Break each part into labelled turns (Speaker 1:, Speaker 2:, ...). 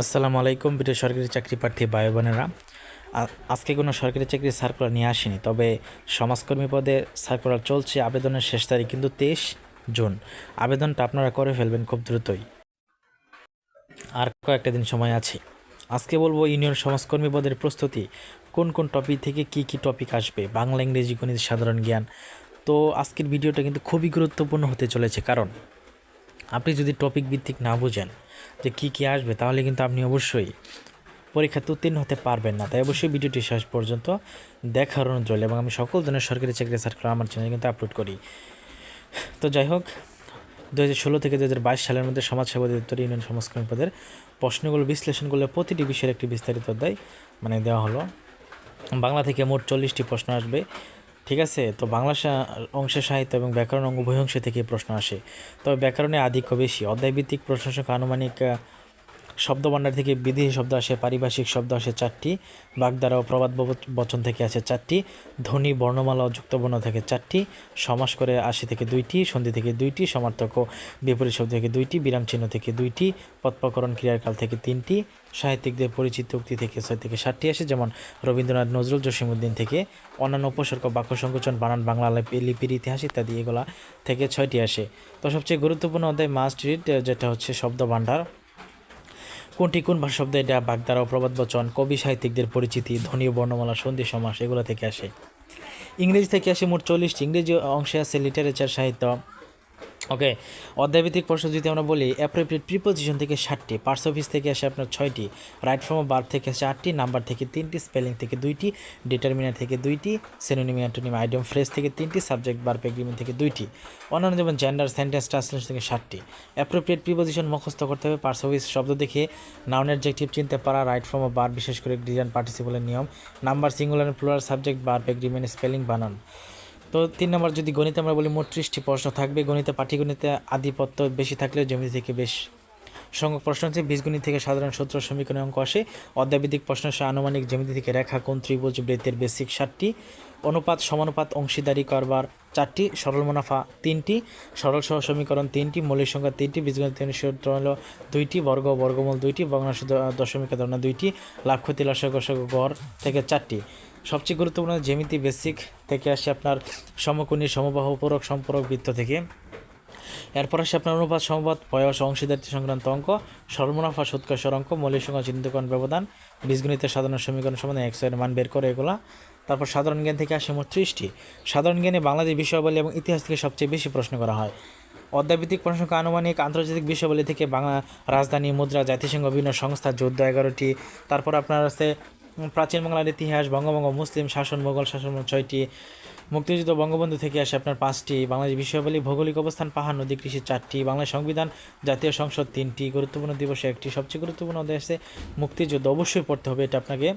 Speaker 1: আসসালামু আলাইকুম প্রিয় সরকারি চাকরি প্রার্থী ভাই বোনেরা। আজকে কোনো সরকারি চাকরির সার্কুলার নিয়ে আসেনি, তবে সমাজকর্মী পদে সার্কুলার চলছে। আবেদনের শেষ তারিখ কিন্তু 23 জুন। আবেদনটা আপনারা করে ফেলবেন খুব দ্রুতই, আর কয়েকটা দিন সময় আছে। আজকে বলবো ইউনিয়ন সমাজকর্মী পদের প্রস্তুতি, কোন কোন টপিক থেকে কি কি টপিক আসবে, বাংলা, ইংরেজি, গণিত, সাধারণ জ্ঞান। তো আজকের ভিডিওটা কিন্তু খুবই গুরুত্বপূর্ণ হতে চলেছে, কারণ আপনি যদি টপিক ভিত্তিক না বুঝেন যে কী কী আসবে, তাহলে কিন্তু আপনি অবশ্যই পরীক্ষাতে উত্তীর্ণ হতে পারবেন না। তাই অবশ্যই ভিডিওটি শেষ পর্যন্ত দেখার অনুরোধ রইল, এবং আমি সকল ধরনের সরকারি চাকরি সার্কুলার আমার চ্যানেলে কিন্তু আপলোড করি। তো যাই হোক, 2016 থেকে 2022 সালের মধ্যে সমাজসেবা অধিদপ্তর ইউনিয়ন সমাজকর্মী পদের প্রশ্নগুলো বিশ্লেষণ করলে প্রতিটি বিষয়ের একটি বিস্তারিত অধ্যায় দেওয়া হলো। বাংলা থেকে মোট 40টি প্রশ্ন আসবে, ঠিক আছে। তো বাংলা অংশে সাহিত্য এবং ব্যাকরণ অঙ্গ উভয় অংশ থেকে প্রশ্ন আসে, তবে ব্যাকরণে আধিক্য বেশি। অধ্যায়ভিত্তিক প্রশ্ন সংখ্যা আনুমানিক শব্দভাণ্ডার থেকে বিদেশি শব্দ আসে, পারিভাষিক শব্দ আসে 4টি, বাগধারা ও প্রবাদ বচন থেকে আসে 4টি, ধ্বনি, বর্ণমালা ও যুক্তবর্ণ থেকে 4টি, সমাস করে 80 থেকে 2টি, সন্ধি থেকে 2টি, সমার্থক ও বিপরীত শব্দ থেকে 2টি, বিরাম চিহ্ন থেকে 2টি, পদপ্রকরণ ক্রিয়াকাল থেকে 3টি, সাহিত্যিকদের পরিচিত উক্তি থেকে 6 থেকে 7টি আসে, যেমন রবীন্দ্রনাথ, নজরুল, জসীমউদ্দিন থেকে। অন্যান্য উপসর্গ, বাক্য সংকোচন, বানান, বাংলা লিপির ইতিহাস ইত্যাদি এগুলা থেকে 6টি আসে। তো সবচেয়ে গুরুত্বপূর্ণ অধ্যায় মাস্ট রিড, যেটা হচ্ছে শব্দভাণ্ডার। কোনটি কোন ভাষা শব্দ, এটা বাগধারা ও প্রবাদ বচন, কবি সাহিত্যিকদের পরিচিতি, ধ্বনি ও বর্ণমালা, সন্ধি, সমাস এগুলো থেকে আসে। ইংরেজি থেকে আসে মোট 40টি। ইংরেজি অংশে আছে লিটারেচার, সাহিত্য। ওকে, অধ্যায়ভিত্তিক প্রশ্ন যদি আমরা বলি, অ্যাপ্রোপ্রিয়েট প্রিপোজিশন থেকে 7টি, পার্টস অফ স্পিচ থেকে আসে আপনার 6টি, রাইট ফ্রম ভার্ব থেকে 8টি, নাম্বার থেকে 3টি, স্পেলিং থেকে 2টি, ডিটারমিনার থেকে 2টি, সিনোনিম, অ্যান্টোনিম, আইডিয়াম, ফ্রেজ থেকে 3টি, সাবজেক্ট ভার্ব এগ্রিমেন্ট থেকে 2টি, অন্যান্য যেমন জেন্ডার, সেন্টেন্স, ট্রান্সলেশন থেকে 7টি। অ্যাপ্রোপ্রিয়েট প্রিপোজিশন মুখস্থ করতে হবে। পার্টস অফ স্পিচ শব্দ দেখে নাউন অ্যাডজেক্টিভ চিনতে পারা, রাইট ফ্রম ভার্ব বিশেষ করে ডিজাইন পার্টিসিপলের নিয়ম, number, singular, plural, subject verb agreement, spelling, বানান। তো 3 নম্বর যদি গণিতে আমরা বলি, মোট 30টি প্রশ্ন থাকবে। গণিতে পাটিগণিতে আধিপত্য বেশি থাকলেও জ্যামিতি থেকে বেশ সংখ্যক প্রশ্ন আছে। বীজগণিত থেকে সাধারণ সূত্র, সমীকরণের অঙ্ক আসে। অধ্যায়ভিত্তিক প্রশ্ন আসে আনুমানিক, জ্যামিতি থেকে রেখা, কোণ, ত্রিভুজ, বৃত্তের বেসিক 7টি, অনুপাত, সমানুপাত, অংশীদারি কারবার 4টি, সরল মুনাফা 3টি, সরল সহ সমীকরণ 3টি, মৌলিক সংখ্যা 3টি, বীজগণিত সূত্র হলো 2টি, বর্গ বর্গমূল 2টি, ভগ্নাংশ দশমিকের ধরনা 2টি, লাভ ক্ষতি লসাগু গসাগু গড় থেকে 4টি। সবচেয়ে গুরুত্বপূর্ণ জ্যামিতি বেসিক থেকে আসে আপনার সমকোণী, সমবাহু, পূরক, সম্পূরক, বৃত্ত থেকে। এরপর আসে আপনার অনুপাত, সমবাদ, বয়স, অংশীদারিত্ব সংক্রান্ত অঙ্ক, সরল মুনাফা, সুদ কষার অঙ্ক, মৌলিক সংখ্যা চিহ্নিতকরণ ব্যবধান, বীজগণিতের সাধারণ সমীকরণ সমাধান, x এর মান বের করে এগুলা। তারপর সাধারণ জ্ঞান থেকে আসে মোট 30টি। সাধারণ জ্ঞানে বাংলাদেশ বিষয়াবলী এবং ইতিহাস থেকে সবচেয়ে বেশি প্রশ্ন করা হয়। অধ্যায়ভিত্তিক প্রশ্ন সংখ্যা আনুমানিক, আন্তর্জাতিক বিষয়াবলী থেকে বাংলা, রাজধানী, মুদ্রা, জাতিসংঘ, বিভিন্ন সংস্থা, যুদ্ধ 11টি। তারপর আপনার আছে প্রাচীন বাংলার ইতিহাস, বঙ্গভঙ্গ, মুসলিম শাসন, মোগল শাসন 6টি, মুক্তিযুদ্ধ, বঙ্গবন্ধু থেকে আসে আপনার 5টি, বাংলাদেশ বিষয়াবলী, ভৌগোলিক অবস্থান, পাহাড়, নদী, কৃষি 4টি, বাংলাদেশ সংবিধান, জাতীয় সংসদ 3টি, গুরুত্বপূর্ণ দিবসে 1টি। সবচেয়ে গুরুত্বপূর্ণ অধ্যায় আছে মুক্তিযুদ্ধ, অবশ্যই পড়তে হবে এটা আপনাকে।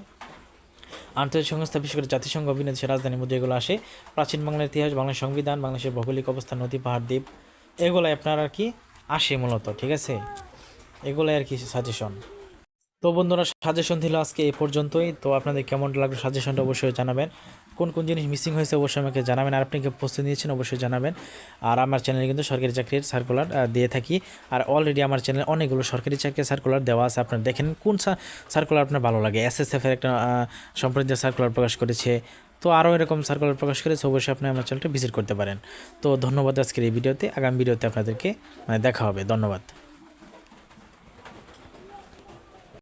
Speaker 1: আন্তর্জাতিক সংস্থা, বিশেষ করে জাতিসংঘ, বিদেশের রাজধানী, মুদ্রা এগুলো আসে। প্রাচীন বাংলার ইতিহাস, বাংলাদেশ সংবিধান, বাংলাদেশের ভৌগোলিক অবস্থান, নদী, পাহাড়, দ্বীপ এগুলো আপনার আর কি আসে মূলত, ঠিক আছে। এগুলাই আর কি সাজেশন। তো বন্ধুরা, সাজেশন ছিল আজকে এই পর্যন্তই। তো আপনাদের কেমন লাগলো সাজেশনটা অবশ্যই জানাবেন। কোন কোন জিনিস মিসিং হয়েছে অবশ্যই আমাকে জানাবেন, আর আপনি কি প্রস্তুতি নিয়েছেন অবশ্যই জানাবেন। আর আমার চ্যানেলে কিন্তু সরকারি চাকরির সার্কুলার দিয়ে থাকি, আর অলরেডি আমার চ্যানেলে অনেকগুলো সরকারি চাকরির সার্কুলার দেওয়া আছে। আপনারা দেখেন কোন সার্কুলার আপনার ভালো লাগে। SSF-এর একটা সম্প্রতি সার্কুলার প্রকাশ করেছে, তো আরও এরকম সার্কুলার প্রকাশ করেছে, অবশ্যই আপনি আমার চ্যানেলটা ভিজিট করতে পারেন। তো ধন্যবাদ আজকের এই ভিডিওতে। আগামী ভিডিওতে আপনাদেরকে দেখা হবে। ধন্যবাদ।